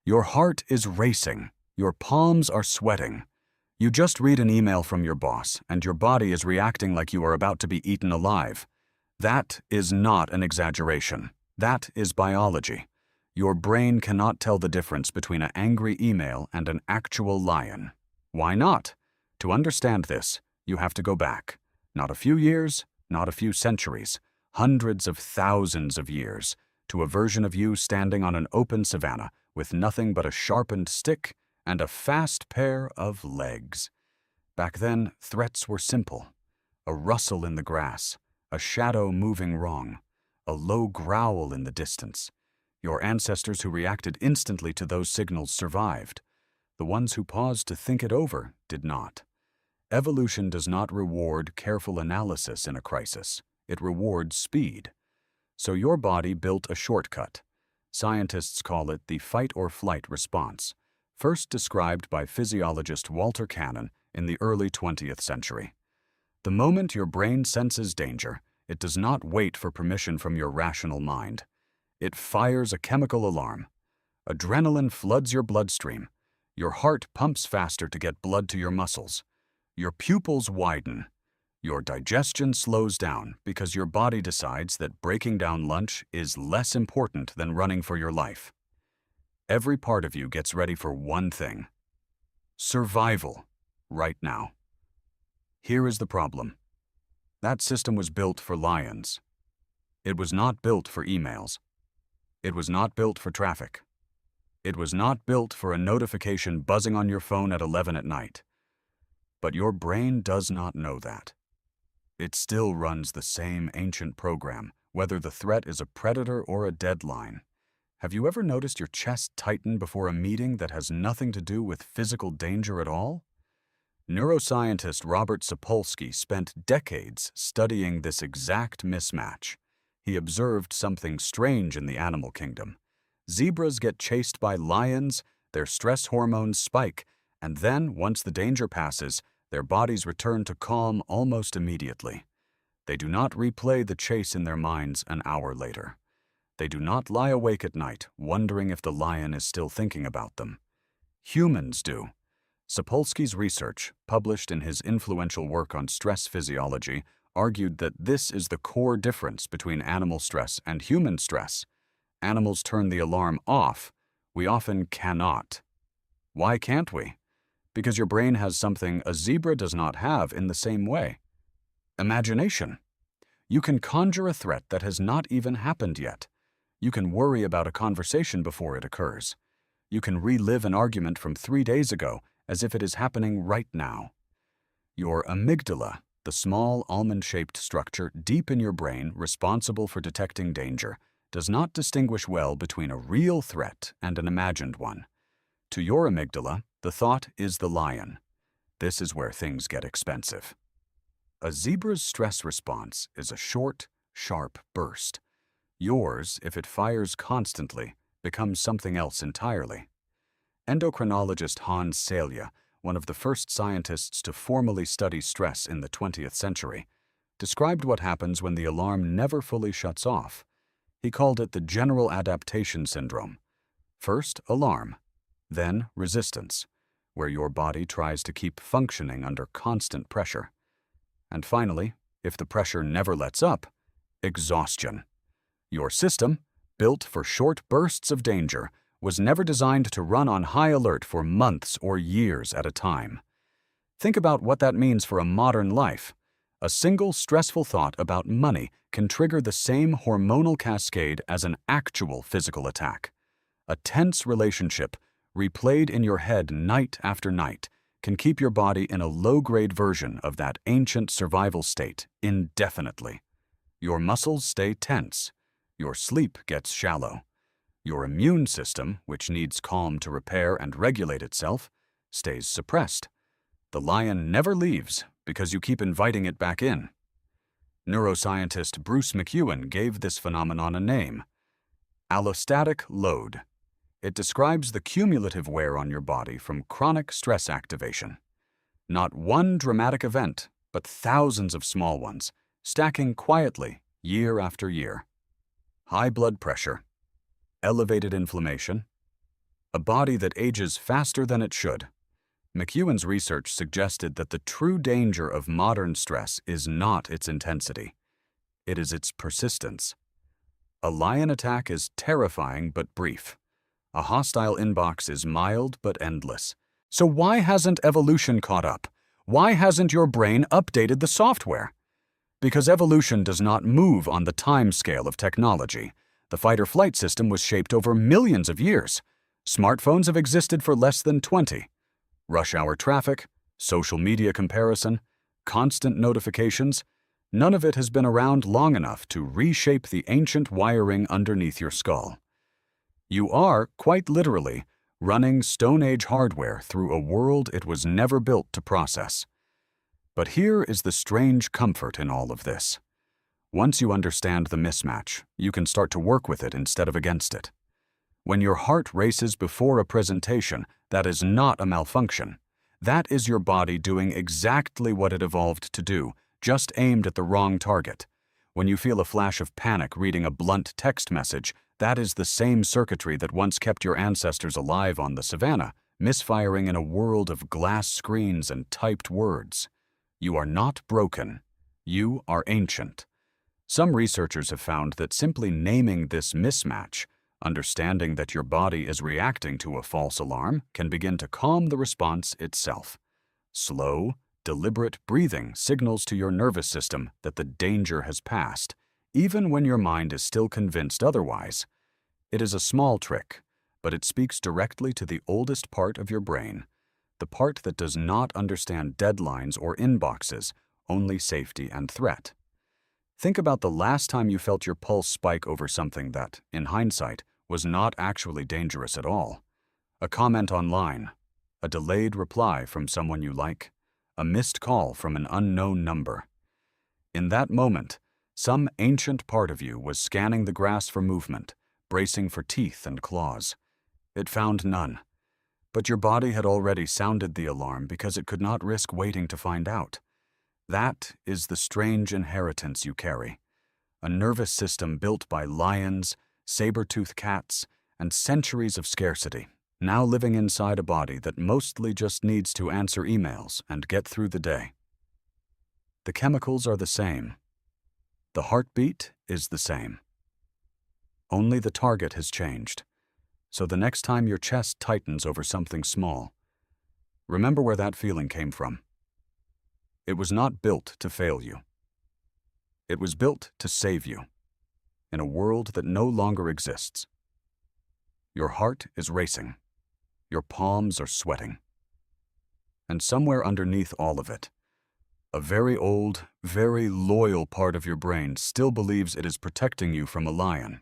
Your heart is racing. Your palms are sweating. You just read an email from your boss, and your body is reacting like you are about to be eaten alive. That is not an exaggeration. That is biology. Your brain cannot tell the difference between an angry email and an actual lion. Why not? To understand this, you have to go back. Not a few years, not a few centuries, hundreds of thousands of years, to a version of you standing on an open savanna with nothing but a sharpened stick and a fast pair of legs. Back then, threats were simple. A rustle in the grass, a shadow moving wrong, a low growl in the distance. Your ancestors who reacted instantly to those signals survived. The ones who paused to think it over did not. Evolution does not reward careful analysis in a crisis. It rewards speed. So your body built a shortcut. Scientists call it the fight-or-flight response, first described by physiologist Walter Cannon in the early 20th century. The moment your brain senses danger, it does not wait for permission from your rational mind. It fires a chemical alarm. Adrenaline floods your bloodstream. Your heart pumps faster to get blood to your muscles. Your pupils widen. Your digestion slows down because your body decides that breaking down lunch is less important than running for your life. Every part of you gets ready for one thing: survival, right now. Here is the problem. That system was built for lions. It was not built for emails. It was not built for traffic. It was not built for a notification buzzing on your phone at 11 at night. But your brain does not know that. It still runs the same ancient program, whether the threat is a predator or a deadline. Have you ever noticed your chest tighten before a meeting that has nothing to do with physical danger at all? Neuroscientist Robert Sapolsky spent decades studying this exact mismatch. He observed something strange in the animal kingdom. Zebras get chased by lions, their stress hormones spike, and then, once the danger passes, their bodies return to calm almost immediately. They do not replay the chase in their minds an hour later. They do not lie awake at night, wondering if the lion is still thinking about them. Humans do. Sapolsky's research, published in his influential work on stress physiology, argued that this is the core difference between animal stress and human stress. Animals turn the alarm off. We often cannot. Why can't we? Because your brain has something a zebra does not have in the same way. Imagination. You can conjure a threat that has not even happened yet. You can worry about a conversation before it occurs. You can relive an argument from 3 days ago as if it is happening right now. Your amygdala, the small almond-shaped structure deep in your brain responsible for detecting danger, does not distinguish well between a real threat and an imagined one. To your amygdala, the thought is the lion. This is where things get expensive. A zebra's stress response is a short, sharp burst. Yours, if it fires constantly, becomes something else entirely. Endocrinologist Hans Selye, one of the first scientists to formally study stress in the 20th century, described what happens when the alarm never fully shuts off. He called it the general adaptation syndrome. First, alarm, then resistance, where your body tries to keep functioning under constant pressure. And finally, if the pressure never lets up, exhaustion. Your system, built for short bursts of danger, was never designed to run on high alert for months or years at a time. Think about what that means for a modern life. A single stressful thought about money can trigger the same hormonal cascade as an actual physical attack. A tense relationship, replayed in your head night after night, can keep your body in a low-grade version of that ancient survival state indefinitely. Your muscles stay tense. Your sleep gets shallow. Your immune system, which needs calm to repair and regulate itself, stays suppressed. The lion never leaves because you keep inviting it back in. Neuroscientist Bruce McEwen gave this phenomenon a name: allostatic load. It describes the cumulative wear on your body from chronic stress activation. Not one dramatic event, but thousands of small ones, stacking quietly year after year. High blood pressure, elevated inflammation, a body that ages faster than it should. McEwen's research suggested that the true danger of modern stress is not its intensity. It is its persistence. A lion attack is terrifying but brief. A hostile inbox is mild but endless. So why hasn't evolution caught up? Why hasn't your brain updated the software? Because evolution does not move on the time scale of technology. The fight-or-flight system was shaped over millions of years. Smartphones have existed for less than 20. Rush hour traffic, social media comparison, constant notifications, none of it has been around long enough to reshape the ancient wiring underneath your skull. You are, quite literally, running Stone Age hardware through a world it was never built to process. But here is the strange comfort in all of this. Once you understand the mismatch, you can start to work with it instead of against it. When your heart races before a presentation, that is not a malfunction. That is your body doing exactly what it evolved to do, just aimed at the wrong target. When you feel a flash of panic reading a blunt text message, that is the same circuitry that once kept your ancestors alive on the savannah, misfiring in a world of glass screens and typed words. You are not broken. You are ancient. Some researchers have found that simply naming this mismatch, understanding that your body is reacting to a false alarm, can begin to calm the response itself. Slow, deliberate breathing signals to your nervous system that the danger has passed, even when your mind is still convinced otherwise. It is a small trick, but it speaks directly to the oldest part of your brain, the part that does not understand deadlines or inboxes, only safety and threat. Think about the last time you felt your pulse spike over something that, in hindsight, was not actually dangerous at all. A comment online, a delayed reply from someone you like, a missed call from an unknown number. In that moment, some ancient part of you was scanning the grass for movement, bracing for teeth and claws. It found none. But your body had already sounded the alarm because it could not risk waiting to find out. That is the strange inheritance you carry. A nervous system built by lions, saber-toothed cats, and centuries of scarcity, now living inside a body that mostly just needs to answer emails and get through the day. The chemicals are the same. The heartbeat is the same. Only the target has changed. So the next time your chest tightens over something small, remember where that feeling came from. It was not built to fail you. It was built to save you, in a world that no longer exists. Your heart is racing. Your palms are sweating. And somewhere underneath all of it, a very old, very loyal part of your brain still believes it is protecting you from a lion.